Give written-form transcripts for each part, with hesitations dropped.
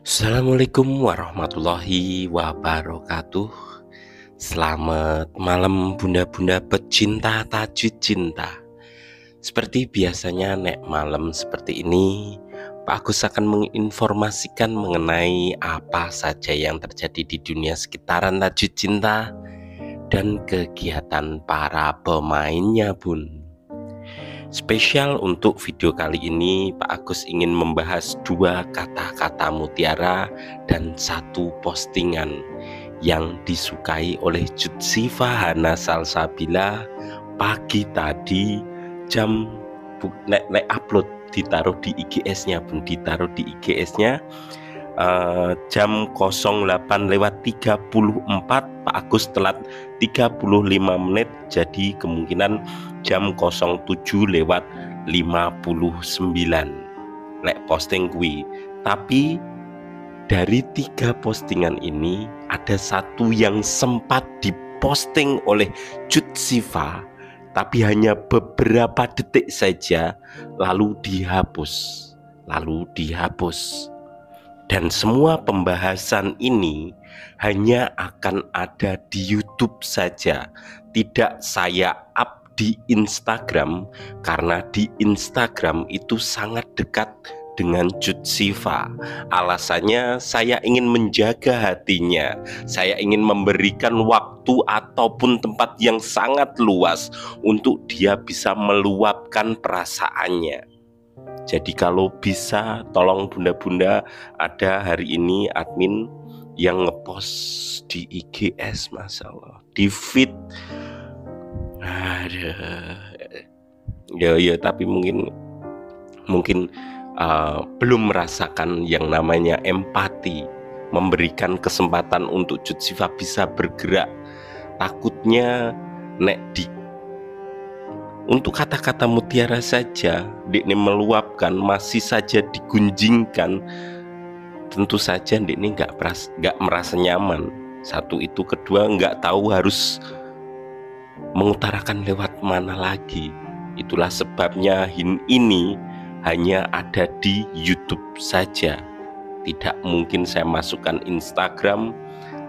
Assalamualaikum warahmatullahi wabarakatuh. Selamat malam bunda-bunda pecinta tajwid cinta. Seperti biasanya nek malam seperti ini, Pak Agus akan menginformasikan mengenai apa saja yang terjadi di dunia sekitaran tajwid cinta dan kegiatan para pemainnya bun. Spesial untuk video kali ini, Pak Agus ingin membahas dua kata-kata mutiara dan satu postingan yang disukai oleh Jutsifa Hana Salsabila pagi tadi jam nek upload ditaruh di IGS-nya bun, ditaruh di IGS-nya jam 08.34. Pak Agus telat 35 menit, jadi kemungkinan jam 07.59 lek posting kui. Tapi dari 3 postingan ini ada satu yang sempat diposting oleh Jutsifa, tapi hanya beberapa detik saja lalu dihapus. Dan semua pembahasan ini hanya akan ada di YouTube saja, tidak saya up di Instagram, karena di Instagram itu sangat dekat dengan Jutsifa. Alasannya saya ingin menjaga hatinya, saya ingin memberikan waktu ataupun tempat yang sangat luas untuk dia bisa meluapkan perasaannya. Jadi kalau bisa tolong bunda-bunda, ada hari ini admin yang ngepost di IGS, Masya Allah, di feed. Ya tapi mungkin belum merasakan yang namanya empati, memberikan kesempatan untuk Jutsifa bisa bergerak. Takutnya nek untuk kata-kata mutiara saja Dekne meluapkan, masih saja digunjingkan, tentu saja Dekne nggak merasa nyaman. Satu itu, kedua nggak tahu harus mengutarakan lewat mana lagi. Itulah sebabnya ini hanya ada di YouTube saja, tidak mungkin saya masukkan Instagram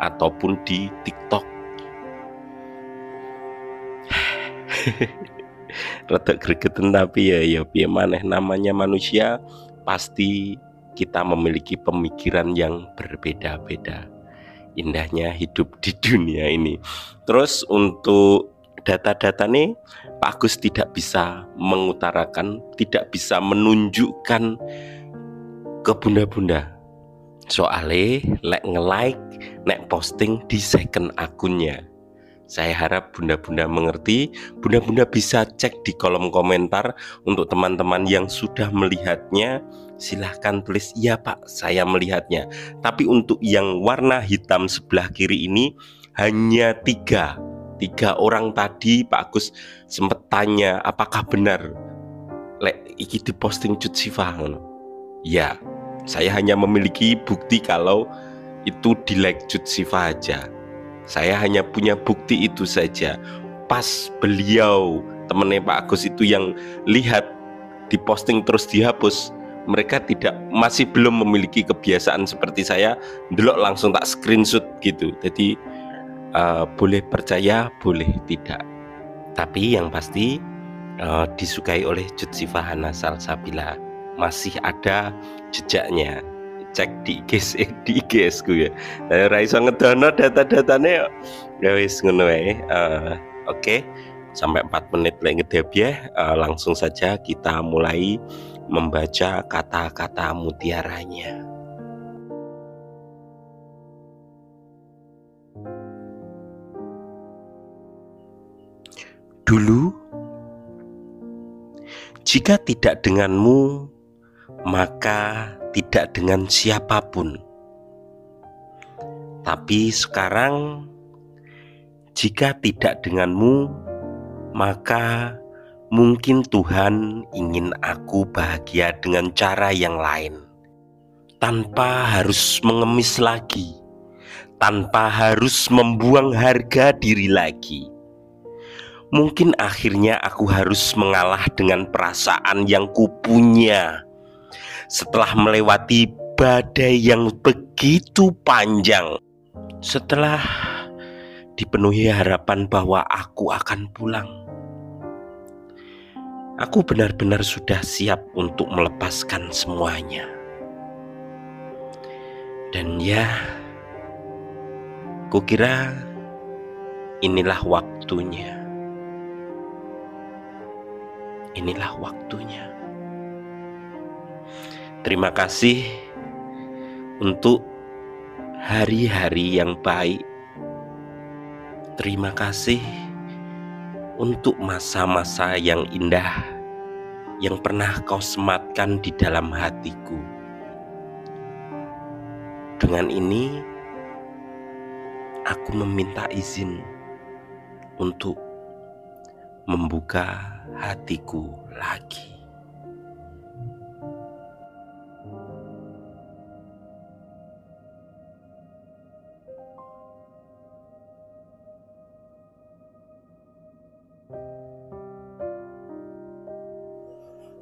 ataupun di TikTok. Rada gregetan, tapi ya piye maneh, namanya manusia, pasti kita memiliki pemikiran yang berbeda-beda. Indahnya hidup di dunia ini. Terus untuk data-data nih, Pak Agus tidak bisa mengutarakan, tidak bisa menunjukkan ke bunda-bunda. Soalnya lek nge-like, nek posting di second akunnya. Saya harap bunda-bunda mengerti. Bunda-bunda bisa cek di kolom komentar. Untuk teman-teman yang sudah melihatnya, silahkan tulis, iya Pak, saya melihatnya. Tapi untuk yang warna hitam sebelah kiri ini hanya 3 orang. Tadi Pak Agus sempat tanya, apakah benar lek iki diposting Jutsifa? Ya, saya hanya memiliki bukti kalau itu di like Jutsifa aja. Saya hanya punya bukti itu saja. Pas beliau, temennya Pak Agus itu yang lihat diposting terus dihapus, mereka masih belum memiliki kebiasaan seperti saya, delok langsung tak screenshot gitu. Jadi boleh percaya, boleh tidak. Tapi yang pasti disukai oleh Jutsifa Hana Salsabila, masih ada jejaknya. Cek di IGS ku ya. Ora iso ngedono data-datane ya wis ngono wae. Oke. Sampai 4 menit lagi ngedep ya. Langsung saja kita mulai membaca kata-kata mutiaranya. Dulu, jika tidak denganmu, maka tidak dengan siapapun. Tapi sekarang, jika tidak denganmu, maka mungkin Tuhan ingin aku bahagia dengan cara yang lain, tanpa harus mengemis lagi, tanpa harus membuang harga diri lagi. Mungkin akhirnya aku harus mengalah dengan perasaan yang kupunya setelah melewati badai yang begitu panjang. Setelah dipenuhi harapan bahwa aku akan pulang, aku benar-benar sudah siap untuk melepaskan semuanya. Dan ya, kukira inilah waktunya. Inilah waktunya. Terima kasih untuk hari-hari yang baik. Terima kasih untuk masa-masa yang indah yang pernah kau sematkan di dalam hatiku. Dengan ini, aku meminta izin untuk membuka hatiku lagi.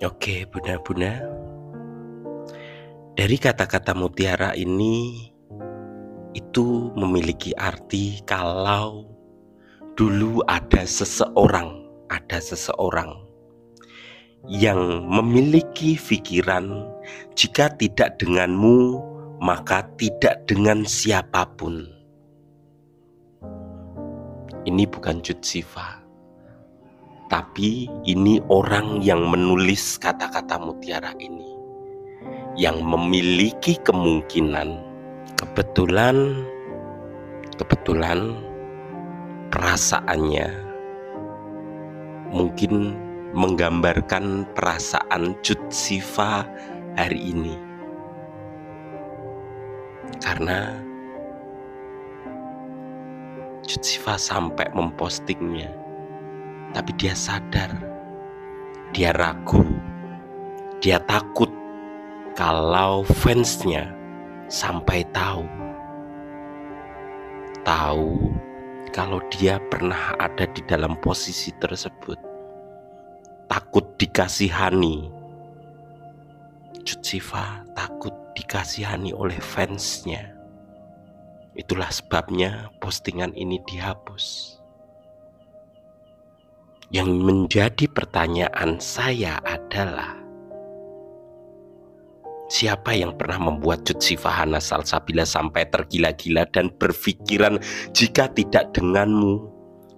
Oke, bunda-bunda, dari kata-kata mutiara ini itu memiliki arti kalau dulu ada seseorang yang memiliki pikiran, jika tidak denganmu maka tidak dengan siapapun. Ini bukan Cut Siva, tapi ini orang yang menulis kata-kata mutiara ini, yang memiliki kemungkinan kebetulan perasaannya mungkin menggambarkan perasaan Cut Siva hari ini. Karena Cut Siva sampai mempostingnya, tapi dia sadar, dia ragu, dia takut kalau fansnya sampai tahu kalau dia pernah ada di dalam posisi tersebut. Takut dikasihani. Cut Siva takut dikasihani oleh fansnya. Itulah sebabnya postingan ini dihapus. Yang menjadi pertanyaan saya adalah, siapa yang pernah membuat Cut Siva Hana Salsabila sampai tergila-gila dan berpikiran jika tidak denganmu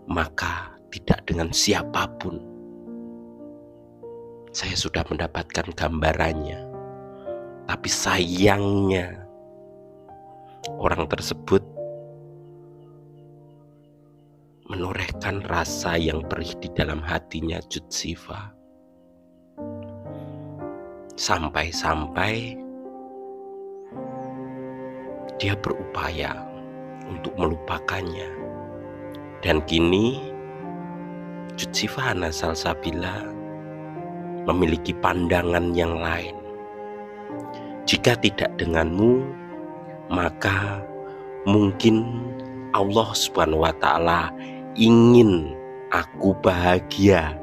maka tidak dengan siapapun? Saya sudah mendapatkan gambarannya, tapi sayangnya orang tersebut menorehkan rasa yang perih di dalam hatinya Cut Siva. Sampai-sampai dia berupaya untuk melupakannya. Dan kini Cut Siva Hana Salsabila memiliki pandangan yang lain. Jika tidak denganmu, maka mungkin Allah Subhanahu wa Ta'ala ingin aku bahagia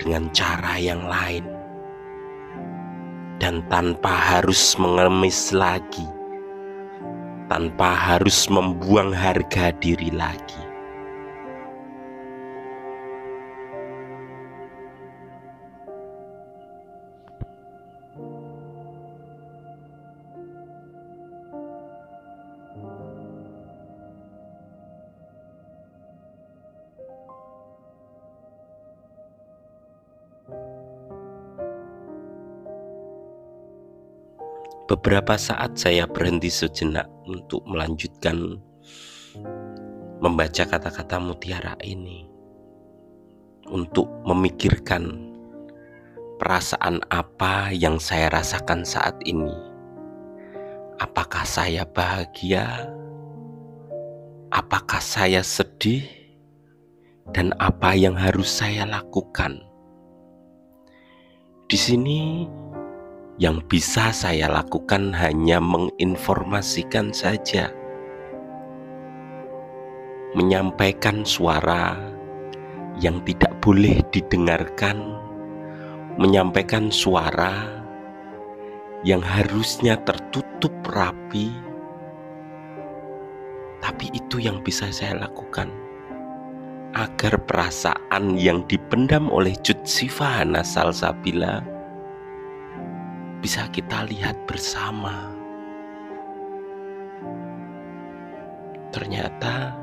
dengan cara yang lain, dan tanpa harus mengemis lagi, tanpa harus membuang harga diri lagi. Beberapa saat saya berhenti sejenak untuk melanjutkan membaca kata-kata mutiara ini, untuk memikirkan perasaan apa yang saya rasakan saat ini. Apakah saya bahagia? Apakah saya sedih? Dan apa yang harus saya lakukan? Di sini yang bisa saya lakukan hanya menginformasikan saja, menyampaikan suara yang tidak boleh didengarkan, menyampaikan suara yang harusnya tertutup rapi, tapi itu yang bisa saya lakukan agar perasaan yang dipendam oleh Jutsifa Hana Salsabila bisa kita lihat bersama. Ternyata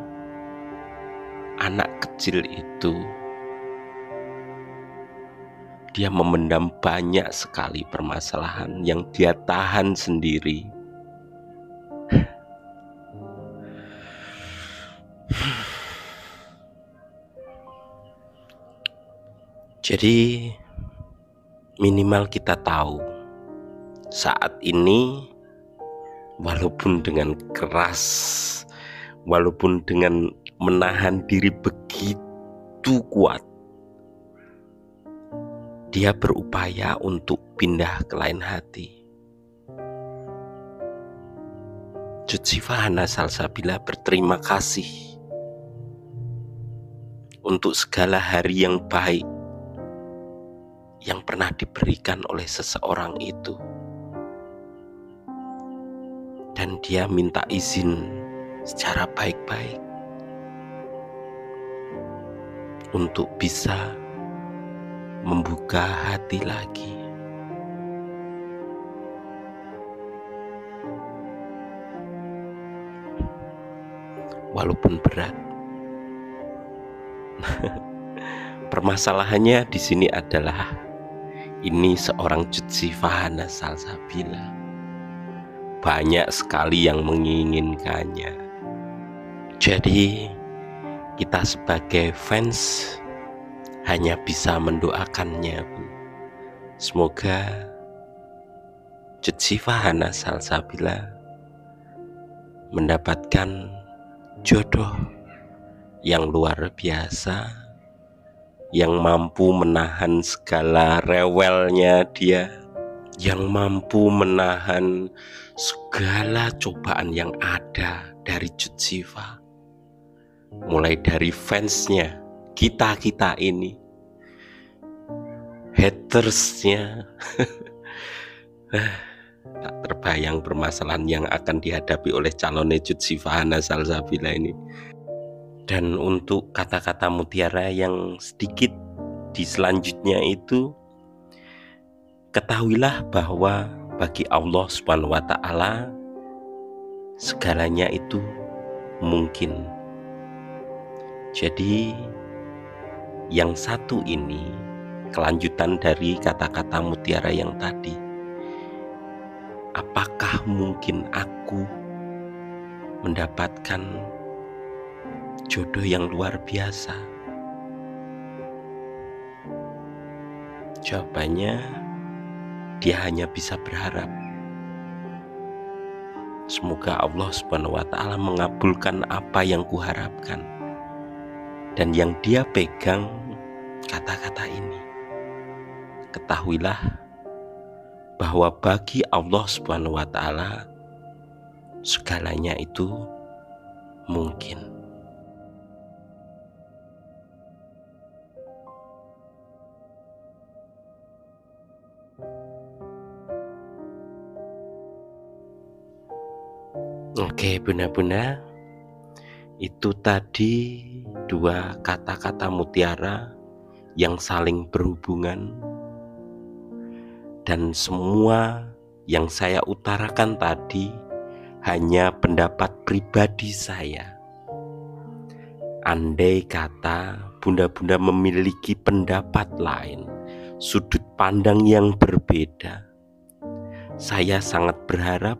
anak kecil itu dia memendam banyak sekali permasalahan yang dia tahan sendiri. Jadi minimal kita tahu saat ini, walaupun dengan keras, walaupun dengan menahan diri begitu kuat, dia berupaya untuk pindah ke lain hati. Jutsifa Hana Salsabila berterima kasih untuk segala hari yang baik yang pernah diberikan oleh seseorang itu. Dan dia minta izin secara baik-baik untuk bisa membuka hati lagi. Walaupun berat. Permasalahannya di sini adalah ini seorang Jutsifa Hana Salsabila. Banyak sekali yang menginginkannya. Jadi kita sebagai fans hanya bisa mendoakannya, Bu. Semoga Jutsifa Hana Salsabila mendapatkan jodoh yang luar biasa, yang mampu menahan segala rewelnya dia, yang mampu menahan segala cobaan yang ada dari Jutsifa, mulai dari fansnya, kita ini, hatersnya. Tak terbayang permasalahan yang akan dihadapi oleh calonnya Jutsifa Hana Salsabila ini. Dan untuk kata-kata mutiara yang sedikit di selanjutnya itu, ketahuilah bahwa bagi Allah Subhanahu wa Ta'ala segalanya itu mungkin. Jadi yang satu ini kelanjutan dari kata-kata mutiara yang tadi. Apakah mungkin aku mendapatkan jodoh yang luar biasa? Jawabannya, dia hanya bisa berharap. Semoga Allah Subhanahu wa Ta'ala mengabulkan apa yang kuharapkan. Dan yang dia pegang kata-kata ini. Ketahuilah bahwa bagi Allah Subhanahu wa Ta'ala segalanya itu mungkin. Oke, bunda-bunda, itu tadi dua kata-kata mutiara yang saling berhubungan, dan semua yang saya utarakan tadi hanya pendapat pribadi saya. Andai kata bunda-bunda memiliki pendapat lain, sudut pandang yang berbeda, saya sangat berharap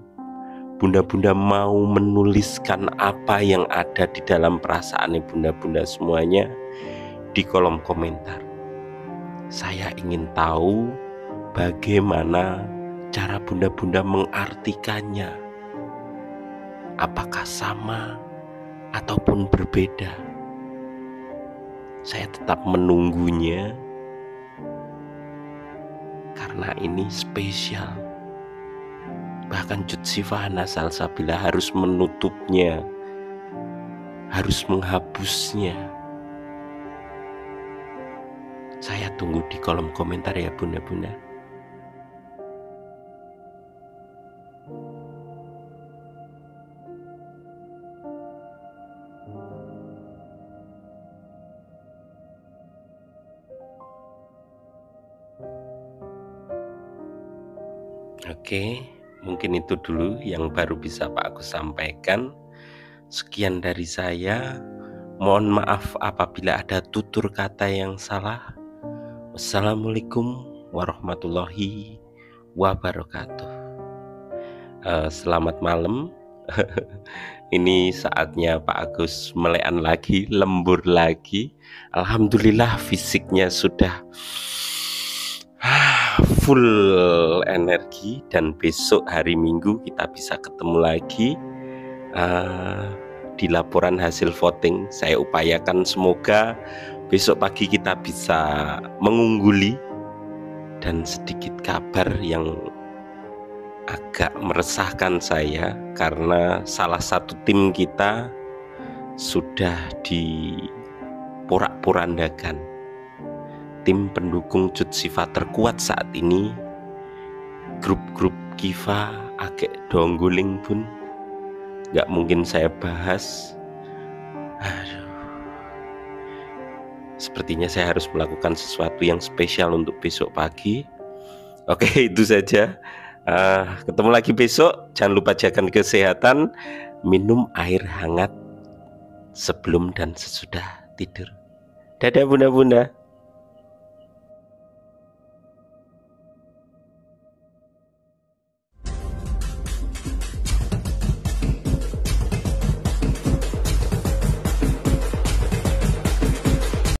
bunda-bunda mau menuliskan apa yang ada di dalam perasaan bunda-bunda semuanya di kolom komentar. Saya ingin tahu bagaimana cara bunda-bunda mengartikannya. Apakah sama ataupun berbeda? Saya tetap menunggunya karena ini spesial. Bahkan Jutsifa Hana Salsabila harus menutupnya, harus menghapusnya. Saya tunggu di kolom komentar ya bunda-bunda. Oke, mungkin itu dulu yang baru bisa Pak Agus sampaikan. Sekian dari saya. Mohon maaf apabila ada tutur kata yang salah. Wassalamualaikum warahmatullahi wabarakatuh. Selamat malam. Ini saatnya Pak Agus melean lagi, lembur lagi. Alhamdulillah fisiknya sudah full energi, dan besok hari Minggu kita bisa ketemu lagi di laporan hasil voting. Saya upayakan semoga besok pagi kita bisa mengungguli. Dan sedikit kabar yang agak meresahkan saya, karena salah satu tim kita sudah diporak-porandakan. Tim pendukung Cut Siva terkuat saat ini, grup-grup Kiva agak dongguling pun gak mungkin saya bahas. Sepertinya saya harus melakukan sesuatu yang spesial untuk besok pagi. Oke, itu saja. Ketemu lagi besok. Jangan lupa jaga kesehatan, minum air hangat sebelum dan sesudah tidur. Dadah bunda-bunda.